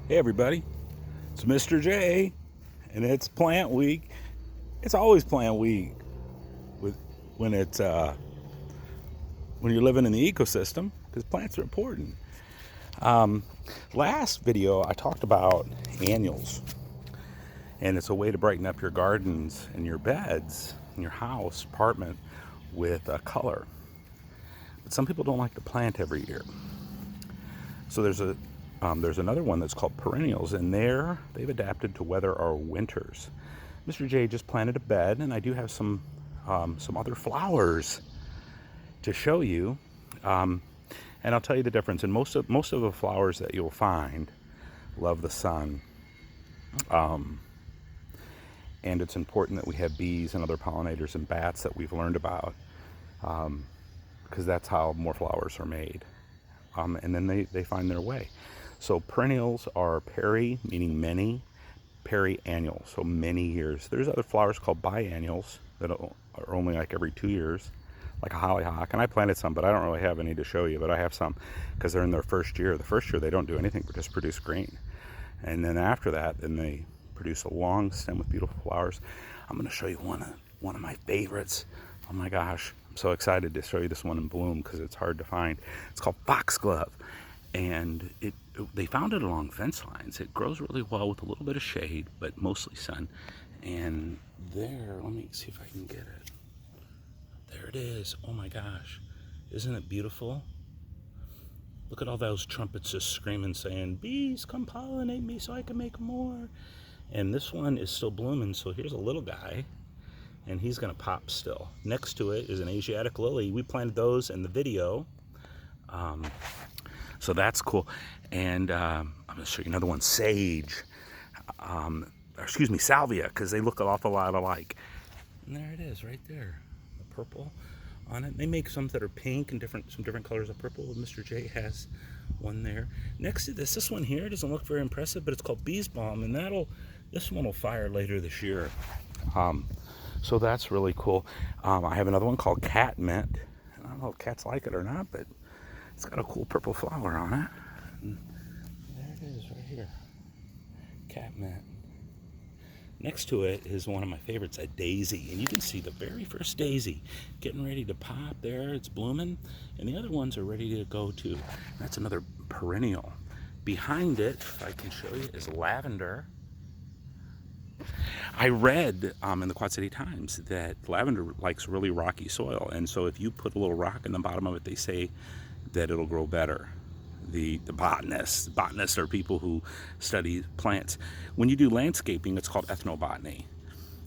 Hey everybody, it's Mr. J, and it's Plant Week. It's always Plant Week with when it's when you're living in the ecosystem because plants are important. Last video I talked about annuals, and it's a way to brighten up your gardens and your beds and your house, apartment with color. But some people don't like to plant every year, so there's another one that's called perennials, and they've adapted to weather our winters. Mr. J just planted a bed, and I do have some other flowers to show you, and I'll tell you the difference. And most of the flowers that you'll find love the sun, and it's important that we have bees and other pollinators and bats that we've learned about, because that's how more flowers are made, and then they find their way. So perennials are peri, meaning many, periannual, so many years. There's other flowers called biennials that are only like every 2 years, like a hollyhock. And I planted some, but I don't really have any to show you, but I have some because they're in their first year. The first year they don't do anything but just produce green. And then after that, then they produce a long stem with beautiful flowers. I'm going to show you one of my favorites. Oh my gosh, I'm so excited to show you this one in bloom because it's hard to find. It's called foxglove. And they found it along fence lines. It grows really well with a little bit of shade, but mostly sun. And there, let me see if I can get it. There it is. Oh my gosh. Isn't it beautiful? Look at all those trumpets just screaming, saying, bees, come pollinate me so I can make more. And this one is still blooming, so here's a little guy, and he's gonna pop still. Next to it is an Asiatic lily. We planted those in the video. So that's cool. And I'm going to show you another one, sage. Salvia, because they look an awful lot alike. And there it is, right there, the purple on it. They make some that are pink and some different colors of purple. Mr. J has one there. Next to this one here doesn't look very impressive, but it's called bees balm, and this one will fire later this year. So that's really cool. I have another one called catmint. I don't know if cats like it or not, but it's got a cool purple flower on it. And there it is right here. Catmint. Next to it is one of my favorites, a daisy. And you can see the very first daisy getting ready to pop there. It's blooming. And the other ones are ready to go too. That's another perennial. Behind it, if I can show you, is lavender. I read in the Quad City Times that lavender likes really rocky soil. And so if you put a little rock in the bottom of it, they say that it'll grow better. The botanists are people who study plants. When you do landscaping, it's called ethnobotany,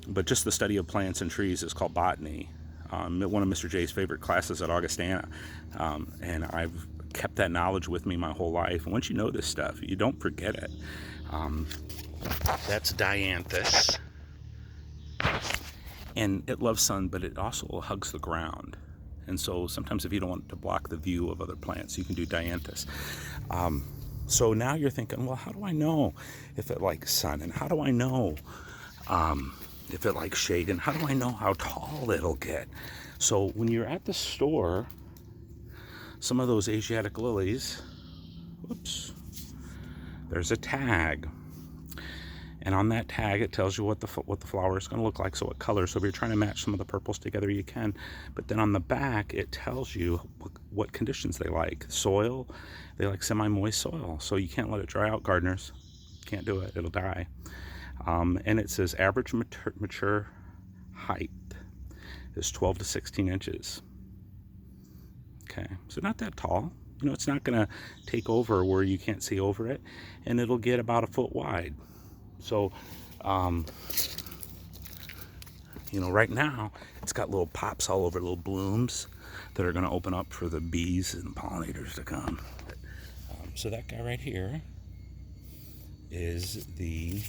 but just the study of plants and trees is called botany. One of Mr. J's favorite classes at Augustana, and I've kept that knowledge with me my whole life. And once you know this stuff, you don't forget it. That's dianthus, and it loves sun, but it also hugs the ground. And so sometimes if you don't want to block the view of other plants, you can do dianthus. So now you're thinking, well, how do I know if it likes sun? And how do I know if it likes shade? And how do I know how tall it'll get? So when you're at the store, some of those Asiatic lilies, whoops, there's a tag. And on that tag, it tells you what the flower is going to look like, so what color. So if you're trying to match some of the purples together, you can. But then on the back, it tells you what conditions they like. Soil, they like semi-moist soil. So you can't let it dry out, gardeners. Can't do it. It'll die. And it says average mature height is 12 to 16 inches. Okay, so not that tall. You know, it's not going to take over where you can't see over it. And it'll get about 1 foot wide. So, right now it's got little pops all over, little blooms that are going to open up for the bees and pollinators to come. So that guy right here is the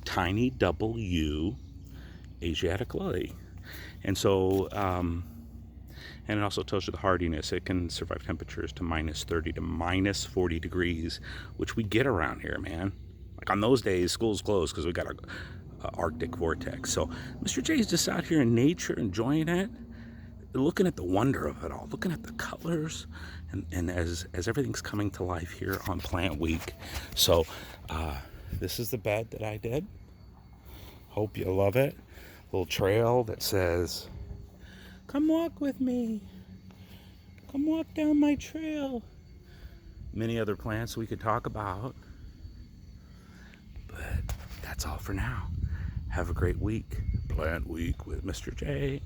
tiny double U Asiatic lily. And so, and it also tells you the hardiness. It can survive temperatures to minus 30 to minus 40 degrees, which we get around here, man. Like on those days, school's closed because we got a Arctic vortex. So Mr. J's just out here in nature, enjoying it. looking at the wonder of it all, looking at the colors, and as everything's coming to life here on Plant Week. So this is the bed that I did. Hope you love it. Little trail that says, "Come walk with me. Come walk down my trail." Many other plants we could talk about, but that's all for now. Have a great week. Plant Week with Mr. J